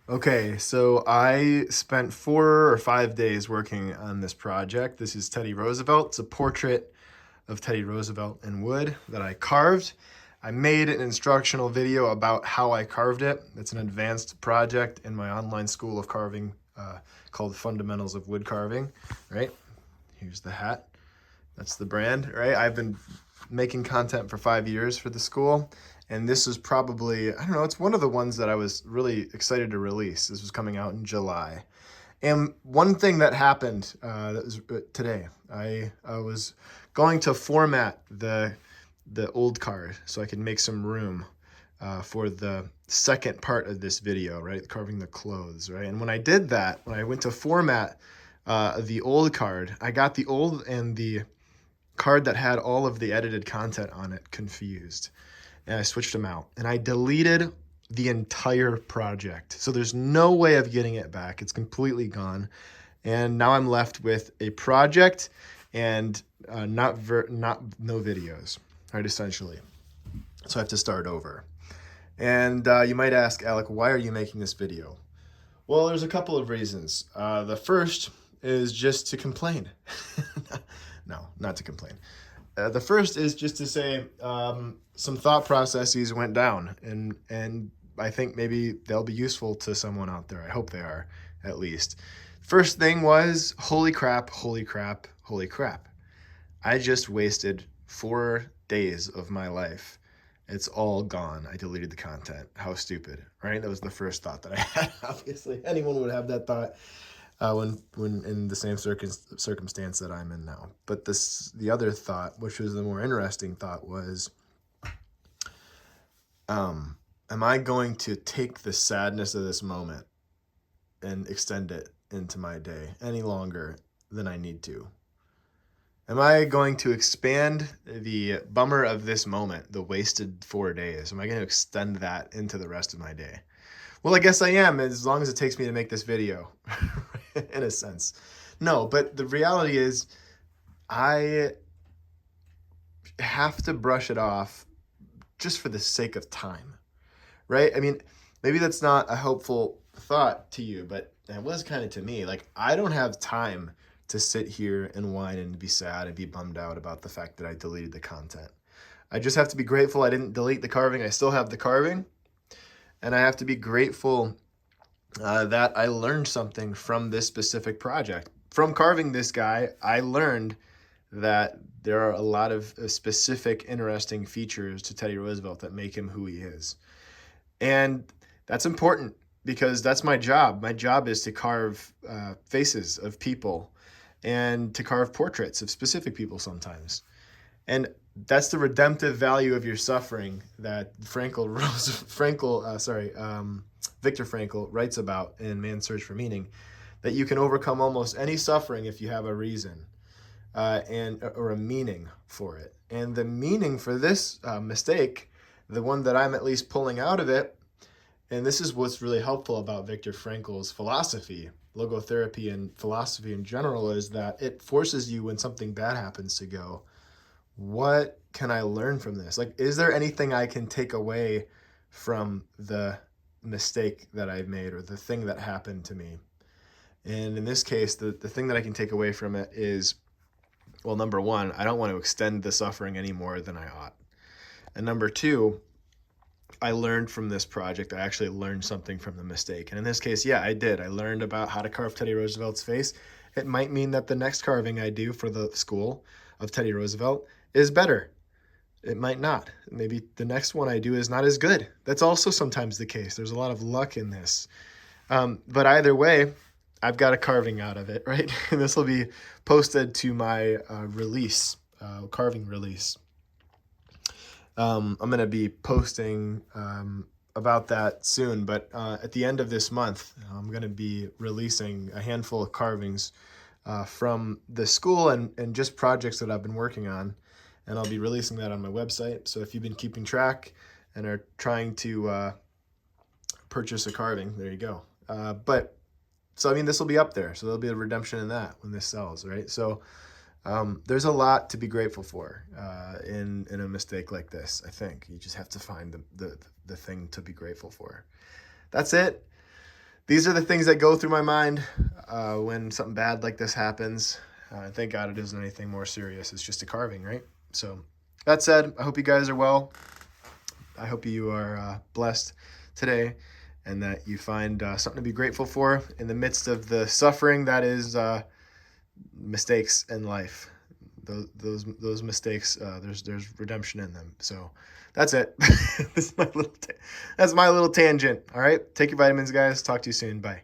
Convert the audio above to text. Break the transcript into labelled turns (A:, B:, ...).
A: Okay, so I spent 4 or 5 days working on this project. This is Teddy Roosevelt. It's a portrait of Teddy Roosevelt in wood that I carved. I made an instructional video about how I carved it. It's an advanced project in my online school of carving called Fundamentals of Wood Carving, right? Here's the hat. That's the brand, right? I've been making content for 5 years for the school, and this is probably, I don't know, it's one of the ones that I was really excited to release. This was coming out in July. And one thing that happened that was today, I was going to format the old card so I could make some room for the second part of this video, right? Carving the clothes, right? And when I did that, when I went to format the old card, I got the old and the card that had all of the edited content on it confused. And I switched them out. And I deleted the entire project. So there's no way of getting it back. It's completely gone. And now I'm left with a project and not no videos, right, essentially. So I have to start over. And you might ask, Alec, why are you making this video? Well, there's a couple of reasons. The first is just to complain. No, not to complain. The first is just to say some thought processes went down, and I think maybe they'll be useful to someone out there. I hope they are, at least. First thing was, holy crap, holy crap, holy crap. I just wasted 4 days of my life. It's all gone. I deleted the content. How stupid, right? That was the first thought that I had. Obviously, anyone would have that thought when in the same circumstance that I'm in now. But the other thought, which was the more interesting thought, was, am I going to take the sadness of this moment and extend it into my day any longer than I need to? Am I going to expand the bummer of this moment, the wasted 4 days? Am I going to extend that into the rest of my day? Well, I guess I am, as long as it takes me to make this video, in a sense. No, but the reality is I have to brush it off just for the sake of time, right? I mean, maybe that's not a helpful thought to you, but it was kind of to me. Like, I don't have time to sit here and whine and be sad and be bummed out about the fact that I deleted the content. I just have to be grateful I didn't delete the carving. I still have the carving. And I have to be grateful that I learned something from this specific project. From carving this guy, I learned that there are a lot of specific, interesting features to Teddy Roosevelt that make him who he is. And that's important because that's my job. My job is to carve faces of people and to carve portraits of specific people sometimes. And that's the redemptive value of your suffering that Viktor Frankl writes about in Man's Search for Meaning, that you can overcome almost any suffering if you have a reason or a meaning for it. And the meaning for this mistake, the one that I'm at least pulling out of it, and this is what's really helpful about Viktor Frankl's philosophy, logotherapy and philosophy in general, is that it forces you when something bad happens to go, what can I learn from this? Like, is there anything I can take away from the mistake that I've made or the thing that happened to me? And in this case, the thing that I can take away from it is, well, number one, I don't want to extend the suffering any more than I ought. And number two, I learned from this project. I actually learned something from the mistake. And in this case, yeah, I did. I learned about how to carve Teddy Roosevelt's face. It might mean that the next carving I do for the school of Teddy Roosevelt is better. It might not. Maybe the next one I do is not as good. That's also sometimes the case. There's a lot of luck in this. But either way, I've got a carving out of it, right? And this will be posted to my carving release. I'm going to be posting about that soon, but at the end of this month, I'm going to be releasing a handful of carvings from the school and just projects that I've been working on. And I'll be releasing that on my website. So if you've been keeping track and are trying to purchase a carving, there you go. So I mean, this will be up there. So there'll be a redemption in that when this sells, right? So there's a lot to be grateful for in a mistake like this. I think you just have to find the thing to be grateful for. That's it. these are the things that go through my mind when something bad like this happens. Thank God it isn't anything more serious. It's just a carving, right? So that said, I hope you guys are well. I hope you are blessed today, and that you find something to be grateful for in the midst of the suffering that is mistakes in life. Those mistakes, there's redemption in them. So that's it. That's my little tangent. All right, take your vitamins, guys. Talk to you soon. Bye.